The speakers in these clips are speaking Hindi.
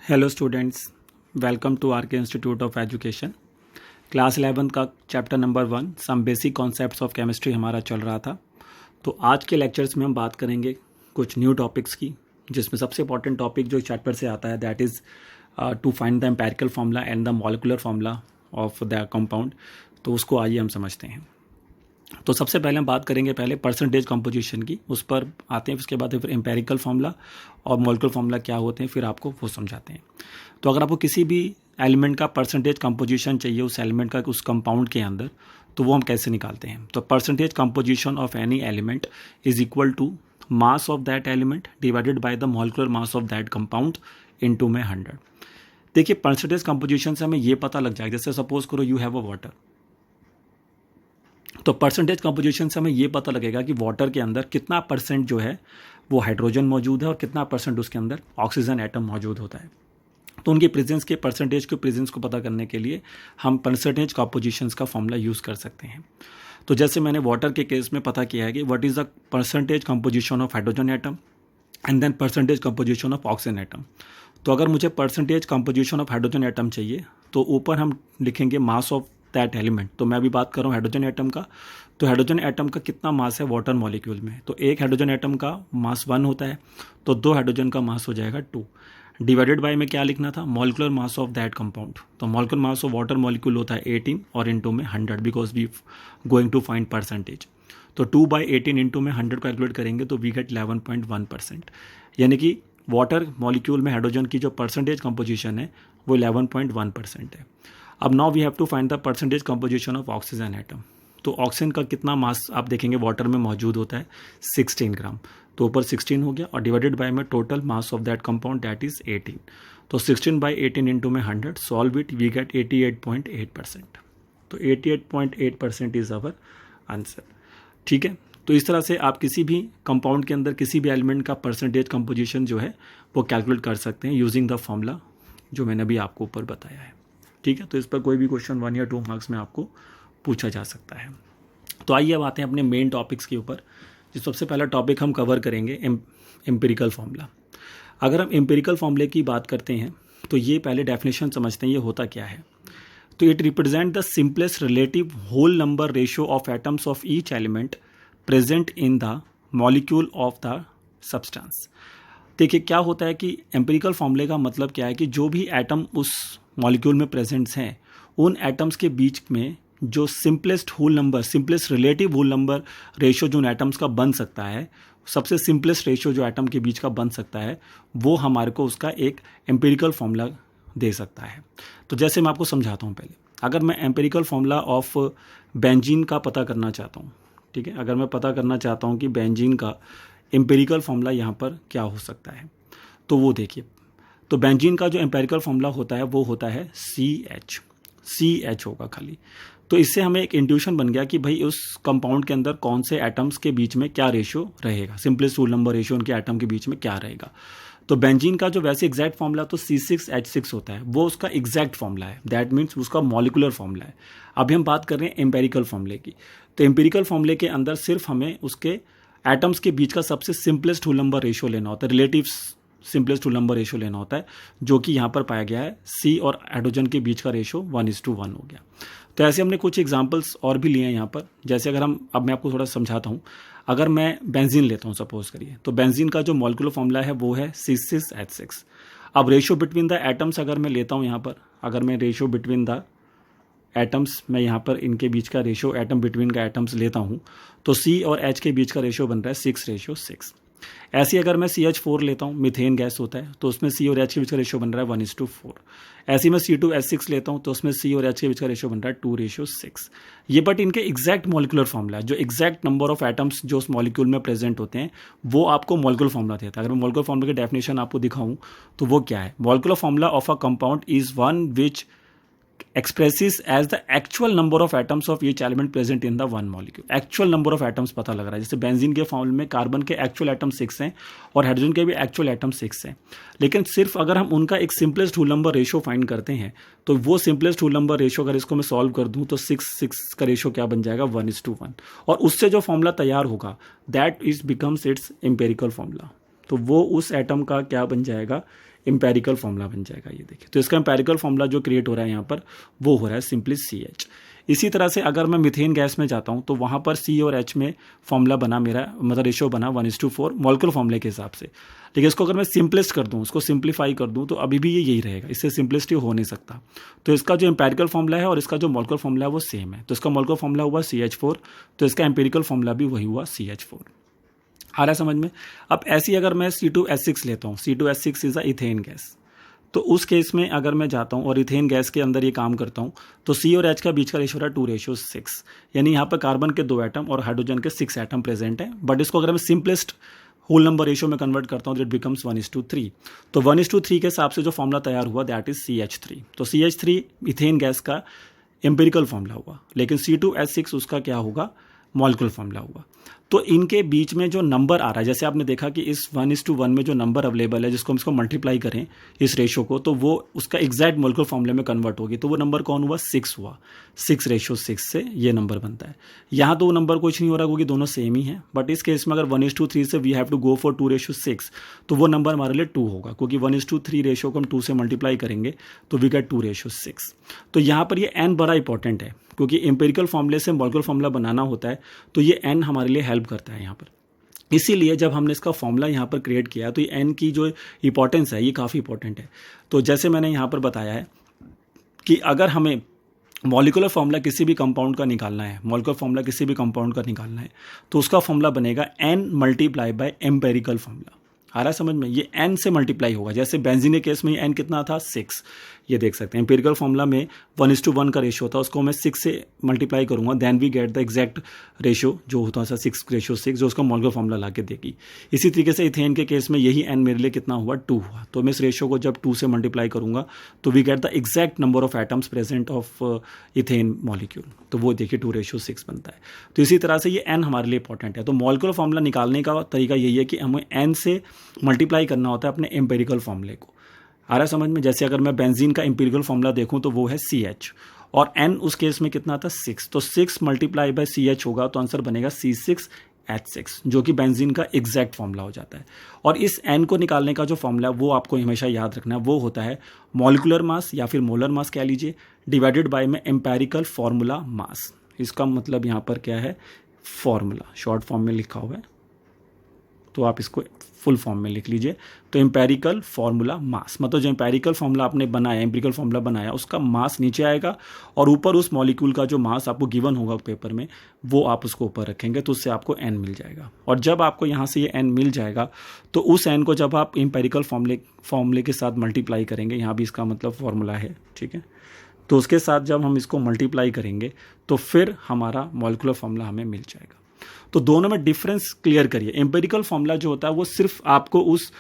Hello students, welcome to R K institute of education. Class 11 का chapter number 1 some basic concepts of chemistry हमारा चल रहा था। तो आज के लेक्चर्स में हम बात करेंगे कुछ न्यू टॉपिक्स की, जिसमें सबसे इंपॉर्टेंट टॉपिक जो चैप्टर से आता है that is to find the empirical formula and the molecular formula of the compound. तो उसको आइए हम समझते हैं। तो सबसे पहले हम बात करेंगे पहले परसेंटेज कंपोजिशन की, उस पर आते हैं। उसके बाद फिर एम्पेरिकल फार्मूला और मॉलिक्यूलर फार्मूला क्या होते हैं, फिर आपको वो समझाते हैं। तो अगर आपको किसी भी एलिमेंट का परसेंटेज कंपोजिशन चाहिए उस एलिमेंट का उस कंपाउंड के अंदर, तो वो हम कैसे निकालते हैं। तो percentage composition of any element is equal to mass of that element divided by the molecular mass of that compound into में 100। देखिए, परसेंटेज कंपोजिशन से हमें ये पता लग जाएगा, जैसे सपोज करो यू हैव अ वाटर, तो परसेंटेज कंपोजिशन से हमें ये पता लगेगा कि वाटर के अंदर कितना परसेंट जो है वो हाइड्रोजन मौजूद है और कितना परसेंट उसके अंदर ऑक्सीजन एटम मौजूद होता है। तो उनकी प्रेजेंस के परसेंटेज के प्रेजेंस को पता करने के लिए हम परसेंटेज कंपोजिशंस का फॉर्मूला यूज़ कर सकते हैं। तो जैसे मैंने वाटर के केस में पता किया है कि what is the percentage composition of hydrogen atom and then percentage composition of oxygen atom. तो अगर मुझे percentage composition of hydrogen atom चाहिए तो ऊपर हम लिखेंगे मास ऑफ दैट एलिमेंट। तो मैं अभी बात कर रहा हूँ हाइड्रोजन एटम का। तो हाइड्रोजन एटम का कितना मास है वाटर मॉलिक्यूल में, तो एक हाइड्रोजन एटम का मास 1 होता है, तो 2 हाइड्रोजन का मास हो जाएगा 2। डिवाइडेड बाय में क्या लिखना था, molecular mass of that compound. तो molecular mass of water molecule होता है 18 और इनटू में 100 because we going to find percentage. तो 2/18 इंटू में 100 कैलकुलेट करेंगे तो वी गेट 11.1%। यानी कि वाटर मॉलिक्यूल में हाइड्रोजन की जो परसेंटेज कंपोजिशन है वो 11.1% है। अब now we have to find the percentage composition of oxygen atom. तो ऑक्सीजन का कितना मास आप देखेंगे वाटर में मौजूद होता है 16 ग्राम, तो ऊपर 16 हो गया और डिवाइडेड बाय में total mass of that compound that is 18। तो 16/18 इंटू में 100 सॉल्व इट, वी गेट 88.8%। तो 88.8% इज अवर आंसर। ठीक है, तो इस तरह से आप किसी भी कंपाउंड के अंदर किसी भी एलिमेंट का परसेंटेज कंपोजिशन जो है वो कैलकुलेट कर सकते हैं यूजिंग द फॉर्मूला जो मैंने अभी आपको ऊपर बताया है। ठीक है, तो इस पर कोई भी क्वेश्चन 1 या 2 मार्क्स में आपको पूछा जा सकता है। तो आइए अब आते हैं अपने मेन टॉपिक्स के ऊपर। जो सबसे पहला टॉपिक हम कवर करेंगे एम्पिरिकल फार्मूला। अगर हम एम्पिरिकल फार्मूले की बात करते हैं तो ये पहले डेफिनेशन समझते हैं ये होता क्या है। तो it represent the simplest relative whole number ratio of atoms of each element present in the molecule of the substance. देखिए क्या होता है कि एम्पिरिकल फार्मूले का मतलब क्या है कि जो भी एटम उस मॉलिक्यूल में प्रेजेंट्स हैं उन एटम्स के बीच में जो simplest whole number, simplest relative whole number ratio जो उन एटम्स का बन सकता है, सबसे सिंपलेस्ट रेशियो जो एटम के बीच का बन सकता है, वो हमारे को उसका एक एम्पिरिकल फार्मूला दे सकता है। तो जैसे मैं आपको समझाता हूँ पहले, अगर मैं एम्पिरिकल फार्मूला ऑफ बेंजीन का पता करना चाहता हूँ, ठीक है, अगर मैं पता करना चाहता हूँ कि बेंजीन का एम्पिरिकल फार्मूला यहाँ पर क्या हो सकता है, तो वो देखिए। तो बेंजीन का जो एम्पिरिकल फार्मूला होता है वो होता है CH होगा खाली। तो इससे हमें एक इंट्यूशन बन गया कि भाई उस कंपाउंड के अंदर कौन से एटम्स के बीच में क्या रेशियो रहेगा, सिंपलेस्ट होल नंबर रेशियो उनके एटम के बीच में क्या रहेगा। तो बेंजीन का जो वैसे एग्जैक्ट फार्मूला तो C6H6 होता है, वो उसका एग्जैक्ट फार्मूला है, दैट मीन्स उसका मॉलिकुलर फार्मूला है। अभी हम बात कर रहे हैं एम्पेरिकल फार्मूले की। तो एम्पेरिकल फार्मूले के अंदर सिर्फ हमें उसके एटम्स के बीच का सबसे सिंपलेस्ट होल नंबर रेशियो लेना होता है, relative simplest whole number ratio लेना होता है, जो कि यहाँ पर पाया गया है C और हाइड्रोजन के बीच का रेशियो 1:1 हो गया। तो ऐसे हमने कुछ एग्जांपल्स और भी लिए हैं यहाँ पर। जैसे अगर अब मैं आपको थोड़ा समझाता हूँ। अगर मैं बेंजीन लेता हूँ सपोज करिए, तो बेंजीन का जो मॉलिक्यूलर फार्मूला है वो है C6H6। अब रेशियो बिटवीन द एटम्स अगर मैं लेता हूँ यहाँ पर, अगर मैं रेशियो बिटवीन द एटम्स, मैं यहाँ पर इनके बीच का रेशियो एटम बिटवीन का एटम्स लेता हूँ, तो C और H के बीच का रेशियो बन रहा है 6:6। ऐसे अगर मैं CH4 लेता हूँ, मीथेन गैस होता है, तो उसमें C और H के बीच का रेशियो बन रहा है 1:4। ऐसे मैं C2H6 लेता हूँ, तो उसमें C और H के बीच का रेशियो बन रहा है 2:6। ये बट इनके एग्जैक्ट मॉलिकुलर फार्मूला है, जो एग्जैक्ट नंबर ऑफ एटम्स जो उस मॉलिक्यूल में प्रेजेंट होते हैं वो आपको मॉलिकुलर फार्मूला देता है। अगर मैं मॉलिकुलर फार्मूला की डेफिनेशन आपको दिखाऊं तो वो क्या है, molecular formula of a compound is one which expresses as the actual number of atoms of each element present in the one molecule। Actual number of atoms पता लग रहा है। जैसे बेंजीन के फॉर्मूले में कार्बन के एक्चुअल एटम 6 हैं और हाइड्रोजन के भी एक्चुअल एटम 6 हैं, लेकिन सिर्फ अगर हम उनका एक simplest whole number ratio find करते हैं तो वो सिंपलेस्ट होल नंबर रेशियो अगर इसको मैं सॉल्व कर दूं तो 6 का रेशियो क्या बन जाएगा 1:1, और उससे जो फॉर्मूला तैयार होगा that is becomes it's empirical formula. तो वो उस एटम का क्या बन जाएगा, एम्पेरिकल फॉर्मूला बन जाएगा। ये देखिए, तो इसका एम्पेरिकल फॉर्मूला जो क्रिएट हो रहा है यहाँ पर वो हो रहा है सिंपली CH। इसी तरह से अगर मैं मीथेन गैस में जाता हूँ तो वहाँ पर C और H में फॉर्मूला बना मेरा, मतलब रेशो बना 1:4 मॉलिक्यूलर फॉर्मूले के हिसाब से। लेकिन इसको अगर मैं सिंपलेस्ट कर दूँ, उसको सिंप्लीफाई कर दूँ, तो अभी भी ये यही रहेगा, इससे सिंपलेस्ट हो नहीं सकता। तो इसका जो एम्पेरिकल फॉर्मूला है और इसका जो मॉलिक्यूलर फॉर्मूला है वो सेम है। तो इसका मॉलिक्यूलर फॉर्मूला हुआ CH4, तो इसका एम्पेरिकल फॉर्मूला भी वही हुआ CH4। आ रहा है समझ में? अब ऐसी अगर मैं C2H6 लेता हूँ, C2H6 is a ethane gas, तो उस केस में अगर मैं जाता हूँ और इथेन गैस के अंदर ये काम करता हूँ, तो C और H का बीच का रेशो रहा 2:6, यानी यहाँ पर कार्बन के 2 एटम और हाइड्रोजन के 6 एटम प्रेजेंट है। बट इसको अगर मैं सिंपलेस्ट होल नंबर रेशो में कन्वर्ट करता हूँ तो इट बिकम्स 1:3। तो 1:3 के हिसाब से जो फॉर्मूला तैयार हुआ दैट इज CH3। तो CH3 इथेन गैस का एम्पिरिकल फॉर्मूला हुआ, लेकिन C2H6 उसका क्या होगा, मॉलिक्यूलर फॉर्मूला हुआ। तो इनके बीच में जो नंबर आ रहा है, जैसे आपने देखा कि इस 1:1 में जो नंबर अवेलेबल है, जिसको हम इसको मल्टीप्लाई करें इस रेशो को, तो वो उसका एग्जैक्ट मॉलिक्यूलर फॉर्मूले में कन्वर्ट होगी। तो वो नंबर कौन हुआ, 6 हुआ। 6:6 से ये नंबर बनता है। यहाँ तो वो नंबर कुछ नहीं हो रहा क्योंकि दोनों सेम ही है। बट इस केस में अगर 1:3 से we have to go for 2:6, तो वो नंबर हमारे लिए 2 होगा, क्योंकि 1:3 रेशो को हम 2 से मल्टीप्लाई करेंगे तो वी गेट 2:6। तो यहाँ पर ये n बड़ा इंपॉर्टेंट है, क्योंकि एम्पिरिकल फॉर्मूले से मॉलिक्यूलर फॉर्मूला बनाना होता है, तो ये n हमारे लिए हेल्प करता है यहाँ पर। इसीलिए जब हमने इसका फॉर्मूला यहाँ पर क्रिएट किया तो ये n की जो इंपॉर्टेंस है ये काफ़ी इंपॉर्टेंट है। तो जैसे मैंने यहाँ पर बताया है कि अगर हमें मॉलिक्यूलर फॉर्मूला किसी भी कंपाउंड का निकालना है, मॉलिक्यूलर फॉर्मूला किसी भी कंपाउंड का निकालना है, तो उसका फॉर्मूला बनेगा n multiply by empirical formula. आ रहा है समझ में? ये n से मल्टीप्लाई होगा। जैसे बेंजीन के केस में n कितना था, 6, ये देख सकते हैं। एम्पिरिकल फॉर्मूला में 1:1 का रेशो था, उसको मैं 6 से मल्टीप्लाई करूंगा, then we get the exact ratio जो होता है 6:6, जो उसका मॉलिक्यूलर फॉर्मूला ला के देगी। इसी तरीके से इथेन के केस में यही n मेरे लिए कितना हुआ, 2 हुआ। तो मैं इस रेशो को जब 2 से मल्टीप्लाई करूंगा तो we get the exact number of atoms present of ethane molecule, तो वो देखिए 2:6 बनता है। तो इसी तरह से ये n हमारे लिए इंपॉर्टेंट है। तो मॉलिक्यूलर फॉर्मूला निकालने का तरीका यही है कि हमें n से मल्टीप्लाई करना होता है अपने एम्पेरिकल फॉर्मूले को। आ रहा है समझ में? जैसे अगर मैं बेंजीन का एम्पिरिकल फॉर्मूला देखूं तो वो है CH, और n उस केस में कितना था, 6। तो 6 मल्टीप्लाई बाय CH होगा तो आंसर बनेगा C6H6, जो कि बेंजीन का एग्जैक्ट फॉर्मूला हो जाता है। और इस n को निकालने का जो फॉर्मूला है वो आपको हमेशा याद रखना है, वो होता है मॉलिक्यूलर मास या फिर मोलर मास कह लीजिए, डिवाइडेड बाय में एम्पेरिकल फॉर्मूला मास। इसका मतलब यहाँ पर क्या है, फॉर्मूला शॉर्ट फॉर्म में लिखा हुआ है, तो आप इसको फुल फॉर्म में लिख लीजिए। तो एम्पेरिकल फॉर्मूला मास, मतलब जो एम्पेरिकल फॉर्मूला आपने बनाया, एम्पिरिकल फॉर्मूला बनाया, उसका मास नीचे आएगा और ऊपर उस मॉलिक्यूल का जो मास आपको गिवन होगा पेपर में वो आप उसको ऊपर रखेंगे, तो उससे आपको n मिल जाएगा। और जब आपको यहाँ से ये n मिल जाएगा तो उस n को जब आप एम्पेरिकल फॉर्मूले के साथ मल्टीप्लाई करेंगे, यहाँ भी इसका मतलब फॉर्मूला है, ठीक है, तो उसके साथ जब हम इसको मल्टीप्लाई करेंगे तो फिर हमारा मॉलिक्यूलर फॉर्मूला हमें मिल जाएगा। तो दोनों में डिफरेंस क्लियर करिए। एम्पेरिकल फॉर्मूला जो होता है वो सिर्फ आपको उस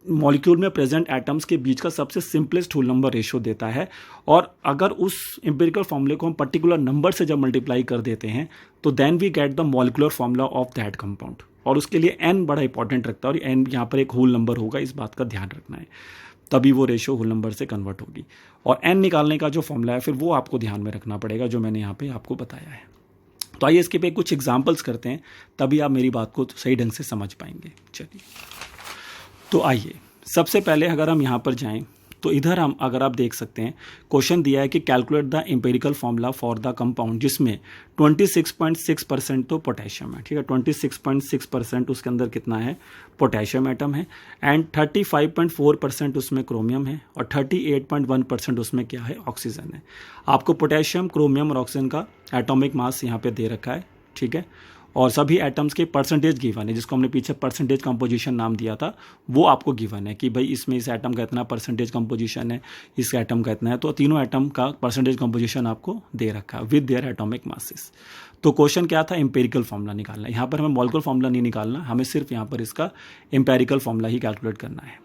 मॉलिक्यूल में प्रेजेंट एटम्स के बीच का सबसे सिंपलेस्ट होल नंबर रेशो देता है, और अगर उस एम्पेरिकल फॉर्मूले को हम पर्टिकुलर नंबर से जब मल्टीप्लाई कर देते हैं तो then we get the molecular formula of that compound. और उसके लिए n बड़ा इंपॉर्टेंट रखता है, और n यहाँ पर एक होल नंबर होगा, इस बात का ध्यान रखना है, तभी वो रेशो होल नंबर से कन्वर्ट होगी। और n निकालने का जो फॉर्मूला है फिर वो आपको ध्यान में रखना पड़ेगा, जो मैंने यहाँ पे आपको बताया है। तो आइए इसके पे कुछ एग्जाम्पल्स करते हैं, तभी आप मेरी बात को सही ढंग से समझ पाएंगे। चलिए, तो आइए सबसे पहले अगर हम यहाँ पर जाएं तो इधर हम अगर आप देख सकते हैं क्वेश्चन दिया है कि calculate the empirical formula for the compound जिसमें 26.6% तो पोटेशियम है, ठीक है, 26.6% उसके अंदर कितना है, पोटेशियम एटम है, एंड 35.4% उसमें क्रोमियम है, और 38.1% उसमें क्या है, ऑक्सीजन है। आपको पोटेशियम, क्रोमियम और ऑक्सीजन का एटॉमिक मास यहाँ पे दे रखा है, ठीक है, और सभी एटम्स के परसेंटेज गिवन है, जिसको हमने पीछे परसेंटेज कंपोजिशन नाम दिया था, वो आपको गिवन है कि भाई इसमें इस एटम का इतना परसेंटेज कंपोजिशन है, इस एटम का इतना है, तो तीनों एटम का परसेंटेज कंपोजिशन आपको दे रखा है विद देयर एटॉमिक मासेस। तो क्वेश्चन क्या था, एम्पेरिकल फॉर्मूला निकालना है। यहाँ पर हमें मॉलिक्यूलर फॉर्मूला नहीं निकालना, हमें सिर्फ यहाँ पर इसका एम्पेरिकल फॉर्मूला ही कैलकुलेट करना है।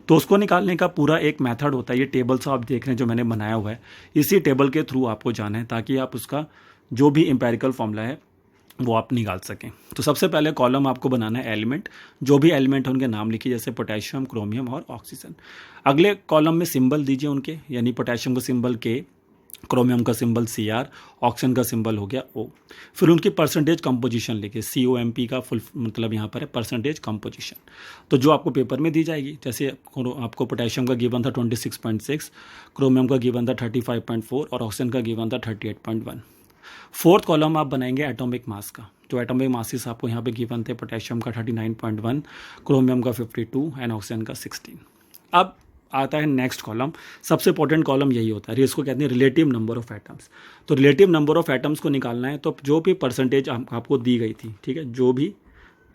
तो उसको निकालने का पूरा एक मेथड होता है, ये टेबल से आप देख रहे हैं जो मैंने बनाया हुआ है, इसी टेबल के थ्रू आपको जाना है ताकि आप उसका जो भी एम्पेरिकल फॉर्मूला है वो आप निकाल सकें। तो सबसे पहले कॉलम आपको बनाना है एलिमेंट, जो भी एलिमेंट है उनके नाम लिखिए, जैसे पोटेशियम, क्रोमियम और ऑक्सीजन। अगले कॉलम में सिंबल दीजिए उनके, यानी पोटेशियम को सिंबल K, क्रोमियम का सिंबल Cr, ऑक्सीजन का सिंबल हो गया O। फिर उनकी परसेंटेज कंपोजिशन लिखे, COMP का फुल मतलब यहाँ पर है परसेंटेज कंपोजिशन, तो जो आपको पेपर में दी जाएगी। जैसे आपको पोटेशियम का गिवन था 26.6, क्रोमियम का गिवन था 35.4 और ऑक्सीजन का गिवन था 38.1। फोर्थ कॉलम आप बनाएंगे एटॉमिक मास का, जो एटॉमिक मासेस आपको यहाँ पे गिवन थे, पोटेशियम का 39.1, क्रोमियम का 52 एंड ऑक्सीजन का 16। अब आता है नेक्स्ट कॉलम, सबसे इंपॉर्टेंट कॉलम यही होता है, इसको कहते हैं रिलेटिव नंबर ऑफ एटम्स। तो रिलेटिव नंबर ऑफ एटम्स को निकालना है, तो जो भी परसेंटेज आपको दी गई थी, ठीक है, जो भी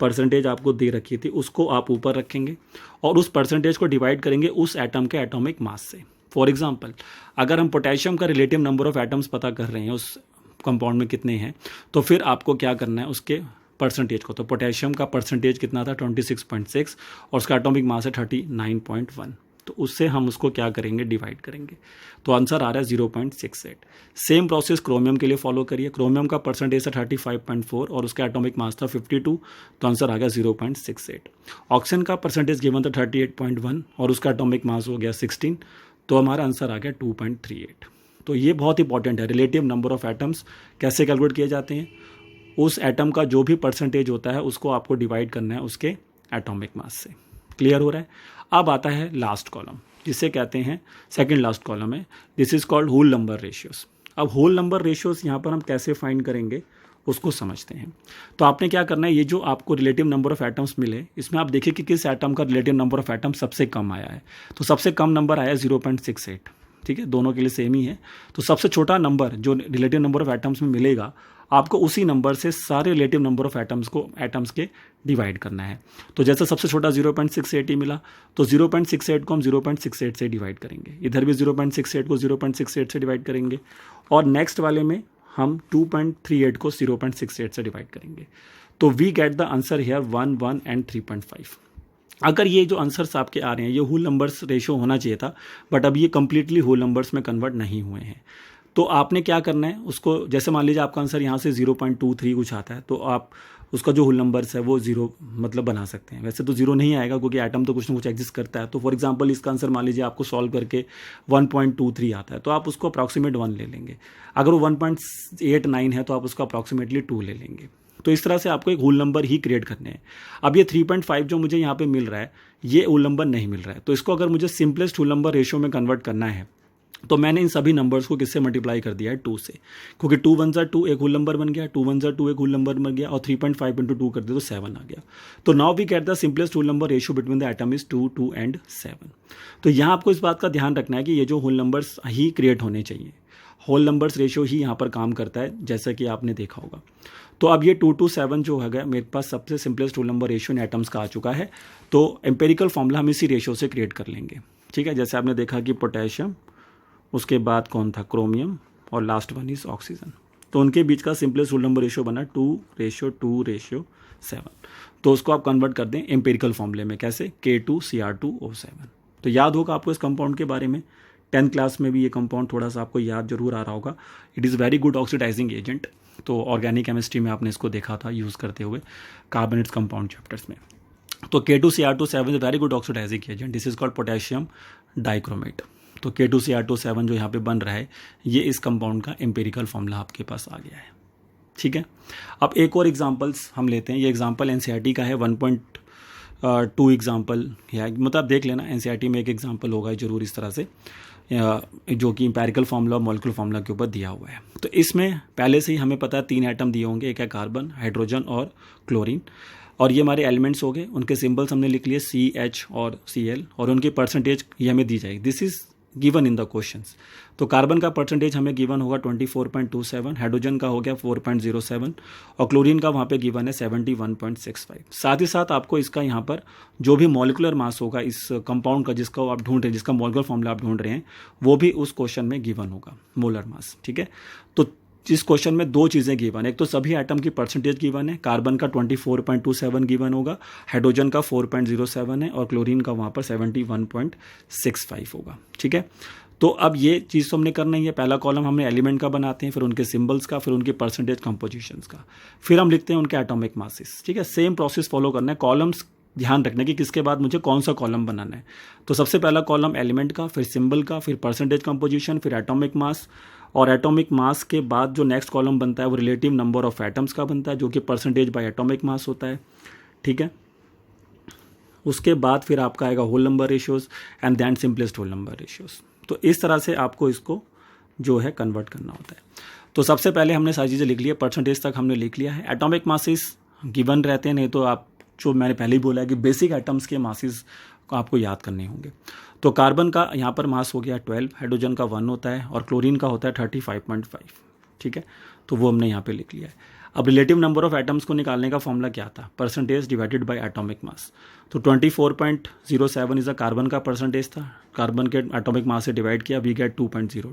परसेंटेज आपको दे रखी थी उसको आप ऊपर रखेंगे और उस परसेंटेज को डिवाइड करेंगे उस एटम के एटॉमिक मास से। फॉर एग्जांपल, अगर हम पोटेशियम का रिलेटिव नंबर ऑफ एटम्स पता कर रहे हैं उस कंपाउंड में कितने हैं, तो फिर आपको क्या करना है उसके परसेंटेज को। तो पोटेशियम का परसेंटेज कितना था 26.6 और उसका एटॉमिक मास है 39.1, तो उससे हम उसको क्या करेंगे डिवाइड करेंगे, तो आंसर आ रहा है 0.68। सेम प्रोसेस क्रोमियम के लिए फॉलो करिए। क्रोमियम का परसेंटेज था 35.4 और उसका एटॉमिक मास था 52, तो आंसर आ गया 0.68। ऑक्सीजन का परसेंटेज गिवन था 38.1 और उसका एटॉमिक मास हो गया 16, तो हमारा आंसर आ गया 2.38। तो ये बहुत इंपॉर्टेंट है, रिलेटिव नंबर ऑफ एटम्स कैसे कैलकुलेट किए जाते हैं। उस एटम का जो भी परसेंटेज होता है उसको आपको डिवाइड करना है उसके एटॉमिक मास से। क्लियर हो रहा है। अब आता है लास्ट कॉलम, जिसे कहते हैं सेकंड लास्ट कॉलम है, this is called whole number ratios. अब होल नंबर रेशियोज यहाँ पर हम कैसे फाइंड करेंगे उसको समझते हैं। तो आपने क्या करना है, ये जो आपको रिलेटिव नंबर ऑफ एटम्स मिले, इसमें आप देखिए कि किस एटम का रिलेटिव नंबर ऑफ एटम सबसे कम आया है। तो सबसे कम नंबर आया 0.68, ठीक है, दोनों के लिए सेम ही है। तो सबसे छोटा नंबर जो रिलेटिव नंबर ऑफ एटम्स में मिलेगा, आपको उसी नंबर से सारे रिलेटिव नंबर ऑफ एटम्स के डिवाइड करना है। तो जैसे सबसे छोटा 0.68 ही मिला, तो 0.68 को हम 0.68 से डिवाइड करेंगे, इधर भी 0.68 को 0.68 से डिवाइड करेंगे, और नेक्स्ट वाले में हम 2.38 को 0.68 से डिवाइड करेंगे। तो we get the answer here 1, 1 and 3.5। अगर ये जो आंसर्स आपके आ रहे हैं ये होल नंबर्स रेशियो होना चाहिए था, बट अब ये कंप्लीटली होल नंबर्स में कन्वर्ट नहीं हुए हैं। तो आपने क्या करना है उसको, जैसे मान लीजिए आपका आंसर यहाँ से 0.23 कुछ आता है, तो आप उसका जो होल नंबर्स है वो 0 मतलब बना सकते हैं। वैसे तो 0 नहीं आएगा क्योंकि एटम तो कुछ ना कुछ एग्जिस्ट करता है। तो फॉर एग्जांपल इसका आंसर मान लीजिए आपको सॉल्व करके 1.23 आता है, तो आप उसको अप्रॉक्सीमेट 1 ले लेंगे। अगर वो 1.89 है तो आप उसको अप्रॉक्सीमेटली 2 ले लेंगे। तो इस तरह से आपको एक होल नंबर ही क्रिएट करने हैं। अब ये 3.5 जो मुझे यहाँ पे मिल रहा है ये होल नंबर नहीं मिल रहा है, तो इसको अगर मुझे सिंपलेस्ट होल नंबर रेशियो में कन्वर्ट करना है तो मैंने इन सभी नंबर्स को किससे मल्टीप्लाई कर दिया है 2 से, क्योंकि 2 1 जा 2 एक होल नंबर बन गया, 2 1 जा 2 एक होल नंबर बन गया, और 3.5 इंटू 2 कर दिया तो 7 आ गया। तो now we get the simplest whole number ratio between the atom is 2, 2 and 7। तो यहाँ आपको इस बात का ध्यान रखना है कि ये जो होल नंबर्स ही क्रिएट होने चाहिए, होल नंबर्स रेशियो ही यहाँ पर काम करता है, जैसा कि आपने देखा होगा। तो अब ये 2 to 7 जो है मेरे पास सबसे सिंपलेस्ट होल नंबर रेशियो इन एटम्स का आ चुका है। तो एम्पेरिकल फॉर्मूला हम इसी रेशियो से क्रिएट कर लेंगे, ठीक है। जैसे आपने देखा कि पोटेशियम, उसके बाद कौन था क्रोमियम, और लास्ट वन इज ऑक्सीजन। तो उनके बीच का सिंपलेस्ट होल नंबर रेशियो बना 2:2:7। तो उसको आप कन्वर्ट कर दें एम्पेरिकल फॉर्मूले में, कैसे, K2Cr2O7। तो याद होगा आपको इस कंपाउंड के बारे में, 10th क्लास में भी ये कंपाउंड थोड़ा सा आपको याद जरूर आ रहा होगा। It is very good oxidising agent. तो ऑर्गेनिक केमिस्ट्री में आपने इसको देखा था यूज़ करते हुए कार्बोनेट्स कंपाउंड चैप्टर्स में। तो K2Cr2O7 is very good oxidising agent, this is called potassium dichromate. तो K2Cr2O7 जो यहाँ पे बन रहा है ये इस कंपाउंड का एम्पेरिकल फॉर्मूला आपके पास आ गया है, ठीक है। अब एक और एग्जांपल्स हम लेते हैं। ये एग्जांपल एनसीईआरटी का है, 1.2 एग्जांपल है, मतलब देख लेना एनसीईआरटी में एक एग्जांपल होगा जरूर इस तरह से, जो कि एम्पेरिकल फार्मूला और मॉलिक्यूलर फार्मूला के ऊपर दिया हुआ है। तो इसमें पहले से ही हमें पता है 3 एटम दिए होंगे, एक है कार्बन, हाइड्रोजन और क्लोरीन, और ये हमारे एलिमेंट्स हो गए। उनके सिंबल्स हमने लिख लिए CH और Cl, और उनकी परसेंटेज ये हमें दी जाएगी, this is given in the questions. तो कार्बन का परसेंटेज हमें गिवन होगा 24.27, हाइड्रोजन का हो गया 4.07, और क्लोरीन का वहाँ पे गिवन है 71.65। साथ ही साथ आपको इसका यहाँ पर जो भी मॉलिक्यूलर मास होगा इस कंपाउंड का, जिसका आप ढूंढ रहे हैं, जिसका मॉलिक्यूलर फॉर्मूला आप ढूंढ रहे हैं, वो भी उस क्वेश्चन में गिवन होगा, मोलर मास, ठीक है। तो इस क्वेश्चन में 2 चीज़ें गिवन है, एक तो सभी एटम की परसेंटेज गिवन है, कार्बन का 24.27 गिवन होगा, हाइड्रोजन का 4.07 है, और क्लोरीन का वहाँ पर 71.65 होगा, ठीक है। तो अब ये चीज़ तो हमने करना ही है। पहला कॉलम हमने एलिमेंट का बनाते हैं, फिर उनके सिंबल्स का, फिर उनके परसेंटेज कंपोजिशंस का, फिर हम लिखते हैं उनके एटॉमिक मासेस, ठीक है। सेम प्रोसेस फॉलो करना है। कॉलम्स ध्यान रखना कि किसके बाद मुझे कौन सा कॉलम बनाना है। तो सबसे पहला कॉलम एलिमेंट का, फिर सिंबल का, फिर परसेंटेज कंपोजिशन, फिर एटॉमिक मास, और एटॉमिक मास के बाद जो नेक्स्ट कॉलम बनता है वो रिलेटिव नंबर ऑफ एटम्स का बनता है, जो कि परसेंटेज बाय एटॉमिक मास होता है, ठीक है। उसके बाद फिर आपका आएगा whole number ratios and then simplest whole number ratios. तो इस तरह से आपको इसको जो है कन्वर्ट करना होता है। तो सबसे पहले हमने सारी चीज़ें लिख ली है, परसेंटेज तक हमने लिख लिया है। एटॉमिक मासेस गिवन रहते हैं, नहीं तो आप जो मैंने पहले ही बोला है कि बेसिक एटम्स के मासेस को आपको याद करने होंगे। तो कार्बन का यहाँ पर मास हो गया 12, हाइड्रोजन का 1 होता है और क्लोरीन का होता है 35.5, ठीक है। तो वो हमने यहाँ पे लिख लिया है। अब रिलेटिव नंबर ऑफ एटम्स को निकालने का फॉर्मूला क्या था, percentage divided by atomic mass. तो 24.07 इज अ कार्बन का परसेंटेज था, कार्बन के एटॉमिक मास से डिवाइड किया, वी गेट 2.02।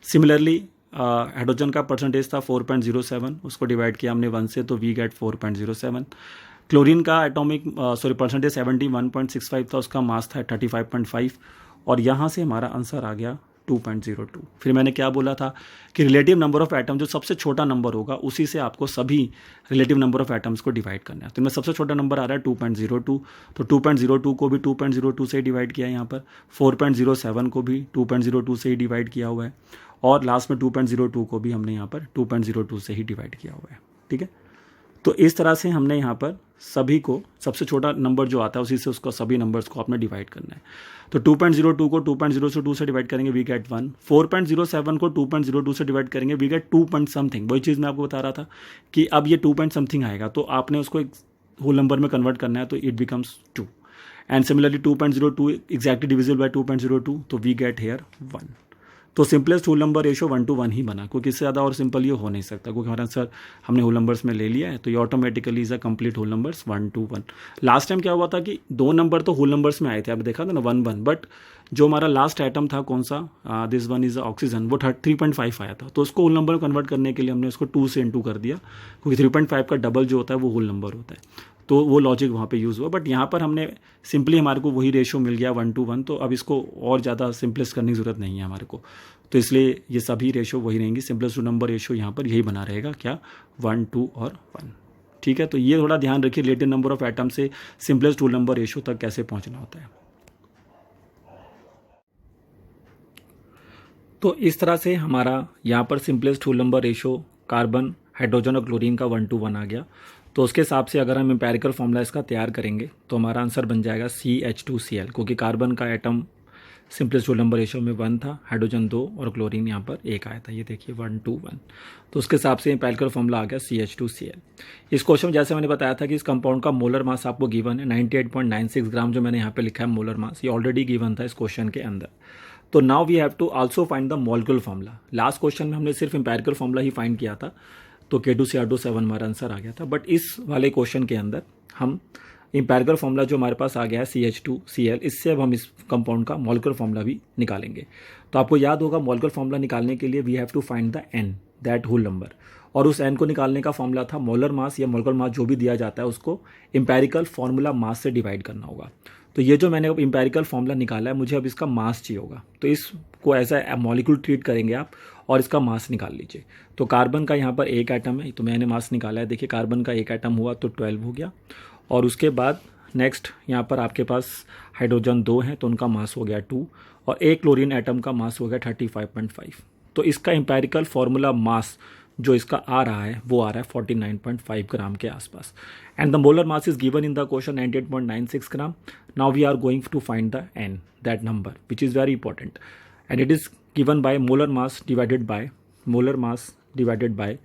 सिमिलरली हाइड्रोजन का परसेंटेज था 4.07, उसको डिवाइड किया हमने 1 से, तो वी गेट 4.07। क्लोरीन का एटॉमिक परसेंटेज 71.65 था, उसका मास था 35.5 और यहाँ से हमारा आंसर आ गया 2.02। फिर मैंने क्या बोला था कि रिलेटिव नंबर ऑफ एटम जो सबसे छोटा नंबर होगा उसी से आपको सभी रिलेटिव नंबर ऑफ एटम्स को डिवाइड करना है। तो इनमें सबसे छोटा नंबर आ रहा है 2.02, तो 2.02 को भी 2.02 से ही डिवाइड किया है यहाँ पर, 4.07 को भी 2.02 से ही डिवाइड किया हुआ है और लास्ट में 2.02 को भी हमने यहाँ पर 2.02 से ही डिवाइड किया हुआ है, ठीक है। तो इस तरह से हमने यहाँ पर सभी को, सबसे छोटा नंबर जो आता है उसी से उसको सभी नंबर्स को आपने डिवाइड करना है। तो 2.02 को 2.02 से डिवाइड करेंगे, वी गेट 1। 4.07 को 2.02 से डिवाइड करेंगे, वी गेट 2 पॉइंट समथिंग। वही चीज़ मैं आपको बता रहा था कि अब ये 2 पॉइंट समथिंग आएगा तो आपने उसको एक होल नंबर में कन्वर्ट करना है, तो it becomes 2। And similarly 2.02 exactly divisible by 2.02, तो वी गेट हेयर 1। तो सिंपलेस्ट होल नंबर रेशो 1:1 ही बना, क्योंकि इससे ज़्यादा और सिंपल ये हो नहीं सकता, क्योंकि हमारा आंसर हमने होल नंबर्स में ले लिया है, तो ये automatically is a complete whole numbers 1:1। Last time क्या हुआ था कि 2 नंबर तो होल नंबर्स में आए थे, आपने देखा था ना 1:1, बट जो हमारा लास्ट आइटम था कौन सा, दिस वन इज ऑक्सीजन, वो 3.5 आया था, तो उसको होल नंबर में कन्वर्ट करने के लिए हमने उसको 2 से इंटू कर दिया, क्योंकि 3.5 का डबल जो होता है वो होल नंबर होता है, तो वो लॉजिक वहाँ पे यूज़ हुआ। बट यहाँ पर हमने सिंपली हमारे को वही रेशो मिल गया 1:1, तो अब इसको और ज़्यादा सिंपलेस्ट करने की ज़रूरत नहीं है हमारे को, तो इसलिए ये सभी रेशो वही रहेंगी। सिंपलेस्ट नंबर रेशो यहाँ पर यही बना रहेगा, क्या, 1, 2 और 1, ठीक है। तो ये थोड़ा ध्यान रखिए, रिलेटिव नंबर ऑफ एटम से सिंपलेस्ट होल नंबर रेशो तक कैसे पहुँचना होता है। तो इस तरह से हमारा यहाँ पर simplest whole number ratio carbon, hydrogen और क्लोरीन का 1:1 आ गया। तो उसके हिसाब से अगर हम एम्पेरिकल फॉर्मूला इसका तैयार करेंगे तो हमारा आंसर बन जाएगा CH2Cl, क्योंकि कार्बन का atom simplest whole number ratio में 1 था, हाइड्रोजन 2 और क्लोरीन यहाँ पर 1 आया था, ये देखिए 1:1। तो उसके हिसाब से एम्पेरिकल फॉर्मूला आ गया CH2Cl। इस क्वेश्चन में जैसे मैंने बताया था कि इस कंपाउंड का मोलर मास आपको गिवन है 98.96 ग्राम, जो मैंने यहाँ पे लिखा है मोलर मास, ये ऑलरेडी गिवन था इस क्वेश्चन के अंदर। तो now we have to also find the molecular formula. Last question में हमने सिर्फ एम्पेरिकल फॉर्मूला ही फाइंड किया था, तो K2Cr2 हमारा आंसर आ गया था। बट इस वाले क्वेश्चन के अंदर हम एम्पेरिकल फॉर्मूला जो हमारे पास आ गया है CH2Cl, इससे अब हम इस कंपाउंड का मॉलिक्यूलर फॉर्मूला भी निकालेंगे। तो आपको याद होगा मॉलिक्यूलर फॉर्मूला निकालने के लिए we have to find the n, that whole number, और उस n को निकालने का फॉर्मूला था मोलर मास या मॉलिक्यूलर मास जो भी दिया जाता है उसको एम्पेरिकल फॉर्मूला मास से डिवाइड करना होगा। तो ये जो मैंने अब एम्पेरिकल फॉर्मूला निकाला है, मुझे अब इसका मास चाहिए होगा, तो इसको एज ए मॉलिक्यूल ट्रीट करेंगे आप और इसका मास निकाल लीजिए। तो कार्बन का यहाँ पर 1 एटम है, तो मैंने मास निकाला है, देखिए कार्बन का 1 एटम हुआ तो 12 हो गया। और उसके बाद नेक्स्ट यहाँ पर आपके पास हाइड्रोजन 2 हैं, तो उनका मास हो गया 2, और 1 क्लोरीन एटम का मास हो गया 35.5। तो इसका एम्पेरिकल फॉर्मूला मास जो इसका आ रहा है वो आ रहा है 49.5 ग्राम के आसपास। And the molar mass is given in the question 98.96 gram. Now we are going to find the n, that number which is very important, and it is given by molar mass divided by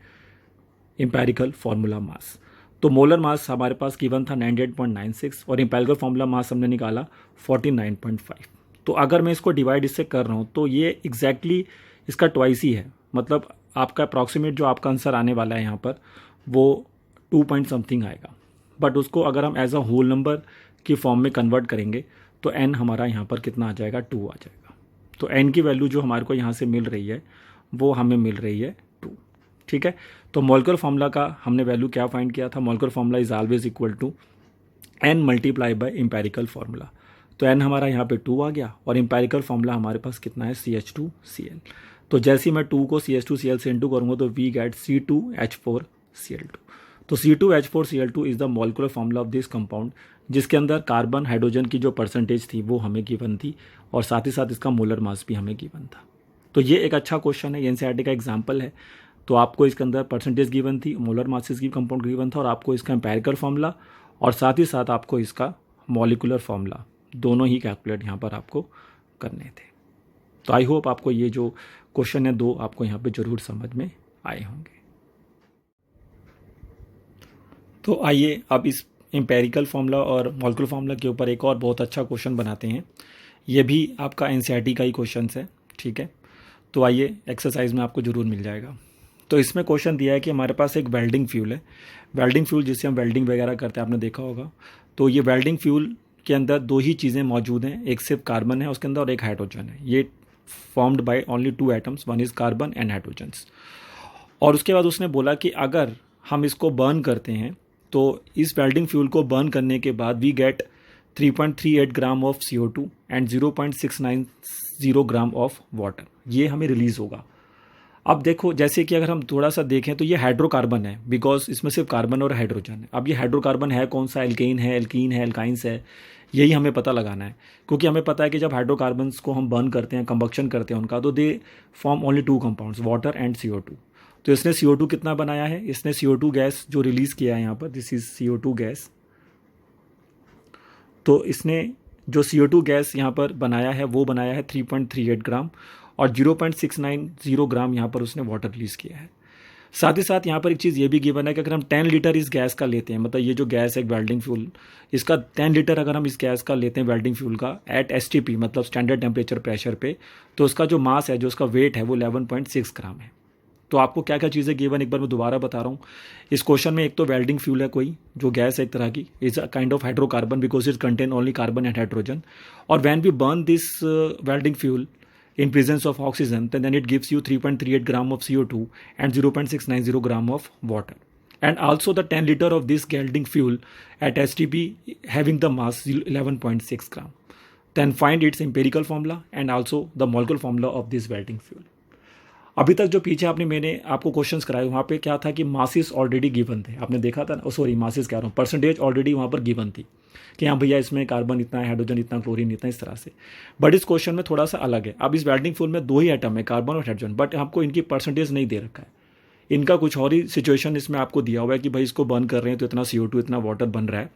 empirical formula mass. तो मोलर मास हमारे पास गिवन था 98.96 और एम्पेरिकल फॉर्मूला मास हमने निकाला 49.5। तो अगर मैं इसको डिवाइड इससे कर रहा हूँ तो ये एग्जैक्टली इसका ट्वाइस ही है, मतलब आपका अप्रॉक्सीमेट जो आपका आंसर आने वाला है यहाँ पर वो 2 पॉइंट समथिंग आएगा। बट उसको अगर हम एज अ होल नंबर की फॉर्म में कन्वर्ट करेंगे तो n हमारा यहाँ पर कितना आ जाएगा, 2 आ जाएगा। तो n की वैल्यू जो हमारे को यहाँ से मिल रही है वो हमें मिल रही है 2, ठीक है। तो मॉलिक्यूलर फॉर्मूला का हमने वैल्यू क्या फाइंड किया था, molecular formula is always equal to n multiply by empirical formula. तो n हमारा यहाँ पे 2 आ गया और एम्पेरिकल फॉर्मूला हमारे पास कितना है, CH2Cl। तो जैसे ही मैं 2 को CH2Cl से इंटू करूँगा तो वी गेट C2H4Cl2। तो C2H4Cl2 is the molecular formula of this compound, जिसके अंदर कार्बन हाइड्रोजन की जो परसेंटेज थी वो हमें गिवन थी और साथ ही साथ इसका मोलर मास भी हमें गिवन था। तो ये एक अच्छा क्वेश्चन है, ये एनसीईआरटी का एग्जाम्पल है। तो आपको इसके अंदर परसेंटेज गिवन थी, मोलर मासेस की कंपाउंड गिवन था, और आपको इसका एम्पेरिकल फार्मूला और साथ ही साथ आपको इसका मॉलिकुलर फार्मूला दोनों ही कैलकुलेट यहाँ पर आपको करने थे। तो आई होप आपको ये जो क्वेश्चन है 2 आपको यहाँ पे जरूर समझ में आए होंगे। तो आइए अब इस एम्पेरिकल फार्मूला और मॉलिक्यूलर फार्मूला के ऊपर एक और बहुत अच्छा क्वेश्चन बनाते हैं। ये भी आपका एनसीईआरटी का ही क्वेश्चन है, ठीक है। तो आइए एक्सरसाइज में आपको ज़रूर मिल जाएगा। तो इसमें क्वेश्चन दिया है कि हमारे पास एक वेल्डिंग फ्यूल है, वेल्डिंग फ्यूल जिससे हम वेल्डिंग वगैरह करते हैं, आपने देखा होगा। तो ये वेल्डिंग फ्यूल के अंदर 2 ही चीज़ें मौजूद हैं, एक सिर्फ कार्बन है उसके अंदर और एक हाइड्रोजन है। ये formed by only 2 atoms, one is carbon and hydrogens. और उसके बाद उसने बोला कि अगर हम इसको बर्न करते हैं तो इस वेल्डिंग फ्यूल को बर्न करने के बाद we get 3.38 gram of CO2 and 0.690 gram of water, ये हमें रिलीज़ होगा। अब देखो, जैसे कि अगर हम थोड़ा सा देखें तो ये हाइड्रोकार्बन है, बिकॉज इसमें सिर्फ कार्बन और हाइड्रोजन है। अब ये हाइड्रोकार्बन है कौन सा, एल्केन है, एल्कीन है, एल्काइंस है, यही हमें पता लगाना है। क्योंकि हमें पता है कि जब हाइड्रोकार्बन्स को हम बर्न करते हैं, कंबक्शन करते हैं उनका, तो they form only 2 compounds, water and CO2। तो इसने CO2 कितना बनाया है, इसने CO2 गैस जो रिलीज़ किया है यहाँ पर, दिस इज CO2 गैस। तो इसने जो CO2 गैस यहाँ पर बनाया है वो बनाया है 3.38 ग्राम, और 0.690 ग्राम यहाँ पर उसने वाटर रिलीज़ किया है। साथ ही साथ यहाँ पर एक चीज़ ये भी गिवन है कि अगर हम 10 लीटर इस गैस का लेते हैं, मतलब ये जो गैस है वेल्डिंग फ्यूल, इसका 10 लीटर अगर हम इस गैस का लेते हैं वेल्डिंग फ्यूल का एट STP, मतलब स्टैंडर्ड टेम्परेचर प्रेशर पे, तो उसका जो मास है, जो उसका वेट है, वो 11.6 ग्राम है। तो आपको क्या क्या चीज़ें गिवन, एक बार मैं दोबारा बता रहा हूँ। इस क्वेश्चन में एक तो वेल्डिंग फ्यूल है कोई, जो गैस है एक तरह की, is a kind of hydrocarbon because it contain only carbon and hydrogen. और when we burn this welding fuel in presence of oxygen, then it gives you 3.38 gram of CO2 and 0.690 gram of water. And also the 10 liter of this welding fuel at STP having the mass 11.6 gram. Then find its empirical formula and also the molecular formula of this welding fuel. अभी तक जो पीछे आपने मैंने आपको क्वेश्चंस कराए, वहाँ पे क्या था कि मासेस ऑलरेडी गिवन थे, आपने देखा था ना, सॉरी मासेस कह रहा हूँ, परसेंटेज ऑलरेडी वहाँ पर गिवन थी कि हाँ भैया इसमें कार्बन इतना है, हाइड्रोजन इतना, क्लोरीन इतना, इस तरह से। बट इस क्वेश्चन में थोड़ा सा अलग है। अब इस वेल्डिंग फ्यूल में 2 ही एटम है, कार्बन और हाइड्रोजन, बट आपको इनकी परसेंटेज नहीं दे रखा है। इनका कुछ और ही सिचुएशन इसमें आपको दिया हुआ है कि भाई इसको बर्न कर रहे हैं तो इतना CO2 इतना वाटर बन रहा है।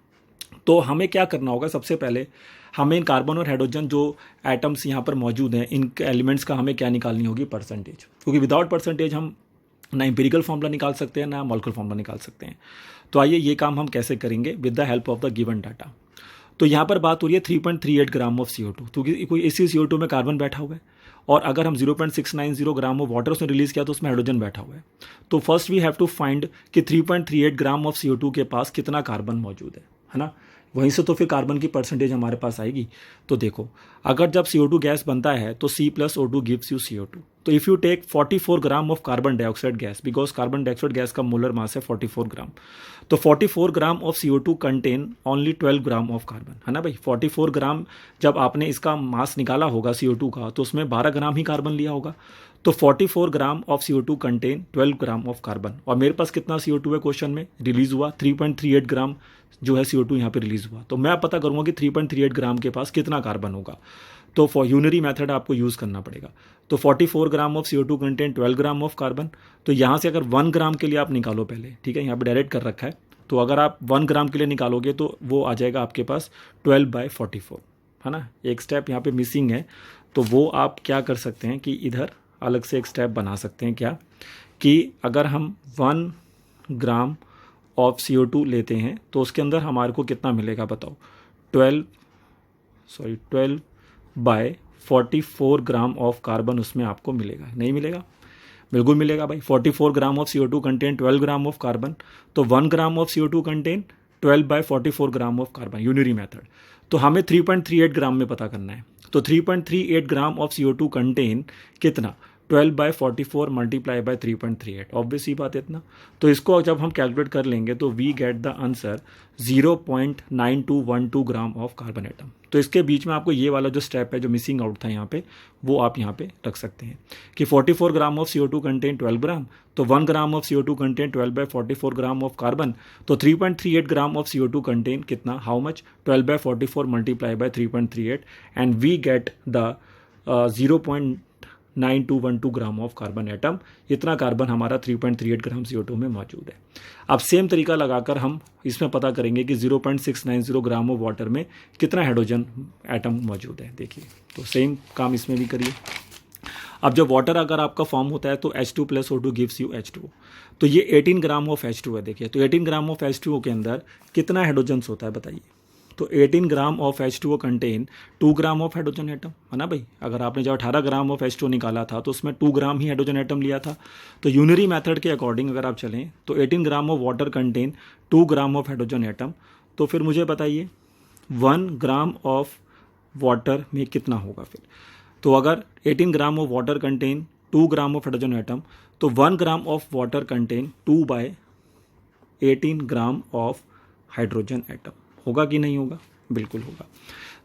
तो हमें क्या करना होगा, सबसे पहले हमें इन कार्बन और हाइड्रोजन जो एटम्स यहाँ पर मौजूद हैं, इन एलिमेंट्स का हमें क्या निकालनी होगी, परसेंटेज। क्योंकि विदाउट परसेंटेज हम ना एम्पिरिकल फॉर्मूला निकाल सकते हैं ना मॉलिक्यूलर फॉर्मूला निकाल सकते हैं। तो आइए ये काम हम कैसे करेंगे, with the help of the given data. तो यहाँ पर बात हो रही है 3.38 ग्राम ऑफ CO2, क्योंकि कोई इसी CO2 में कार्बन बैठा हुआ है, और अगर हम 0.690 ग्राम ऑफ वाटर उसने रिलीज़ किया तो उसमें हाइड्रोजन बैठा हुआ है। तो first we have to find कि 3.38 ग्राम ऑफ CO2 के पास कितना कार्बन मौजूद है ना। वहीं से तो फिर कार्बन की परसेंटेज हमारे पास आएगी। तो देखो, अगर जब CO2 गैस बनता है तो C + O2 gives you CO2। तो if you take 44 gram of carbon dioxide gas, because carbon dioxide gas का मोलर मास है 44 ग्राम, तो 44 gram of CO2 contain only 12 gram of carbon, है ना भाई। 44 ग्राम जब आपने इसका मास निकाला होगा CO2 का, तो उसमें 12 ग्राम ही कार्बन लिया होगा। तो 44 gram of CO2 contain 12 gram of carbon. और मेरे पास कितना CO2 है क्वेश्चन में रिलीज हुआ, 3.38 ग्राम जो है CO2 यहाँ पे रिलीज हुआ। तो मैं पता करूँगा कि 3.38 ग्राम के पास कितना कार्बन होगा। तो फॉर यूनरी मेथड आपको यूज़ करना पड़ेगा। तो 44 gram of CO2 contain 12 gram of carbon. तो यहाँ से अगर 1 ग्राम के लिए आप निकालो पहले, ठीक है, यहाँ पे डायरेक्ट कर रखा है। तो अगर आप 1 ग्राम के लिए निकालोगे तो वो आ जाएगा आपके पास 12/44, है ना। एक स्टेप यहाँ पे मिसिंग है, तो वो आप क्या कर सकते हैं कि इधर अलग से एक स्टेप बना सकते हैं, क्या कि अगर हम 1 ग्राम ऑफ CO2 लेते हैं तो उसके अंदर हमारे को कितना मिलेगा बताओ, 12/44 ग्राम ऑफ कार्बन उसमें आपको मिलेगा, नहीं मिलेगा? बिल्कुल मिलेगा भाई। 44 gram of CO2 contain 12 gram of carbon, तो 1 gram of CO2 contain 12/44 gram of carbon, unitary method. तो हमें 3.38 ग्राम में पता करना है। तो 3.38 ग्राम ऑफ CO2 कंटेन कितना, 12/44 मल्टीप्लाई बाय 3.38, ऑब्वियस ही बात है इतना। तो इसको जब हम कैलकुलेट कर लेंगे तो we get the answer 0.9212 gram of carbon atom. तो इसके बीच में आपको ये वाला जो स्टेप है जो मिसिंग आउट था यहाँ पे, वो आप यहाँ पे रख सकते हैं कि 44 gram of CO2 contain 12 gram, तो 1 gram of CO2 contain 12/44 gram of carbon. तो 3.38 ग्राम ऑफ CO2 कंटेन कितना, how much, 12/44 multiply by 3.38, and we get the 0.9212 gram of carbon atom, इतना कार्बन हमारा 3.38 ग्राम CO2 में मौजूद है। अब सेम तरीका लगाकर हम इसमें पता करेंगे कि 0.690 ग्राम ऑफ वाटर में कितना हाइड्रोजन एटम मौजूद है। देखिए, तो सेम काम इसमें भी करिए। अब जब वाटर अगर आपका फॉर्म होता है तो H2 + O2 gives you H2, तो ये 18 ग्राम ऑफ H2 है। देखिए, तो 18 ग्राम ऑफ H2O के अंदर कितना हाइड्रोजन्स होता है बताइए। तो 18 gram of H2O contain 2 gram of hydrogen atom, है ना भाई। अगर आपने जब 18 ग्राम ऑफ H2O निकाला था तो उसमें 2 ग्राम ही हाइड्रोजन एटम लिया था। तो यूनरी मेथड के अकॉर्डिंग अगर आप चलें तो 18 ग्राम of water contain 2 gram of hydrogen atom, तो फिर मुझे बताइए 1 ग्राम ऑफ वाटर में कितना होगा फिर। तो अगर 18 ग्राम of water contain 2 gram of hydrogen atom, तो 1 gram of water contain 2/18 gram of hydrogen atom, होगा कि नहीं होगा? बिल्कुल होगा।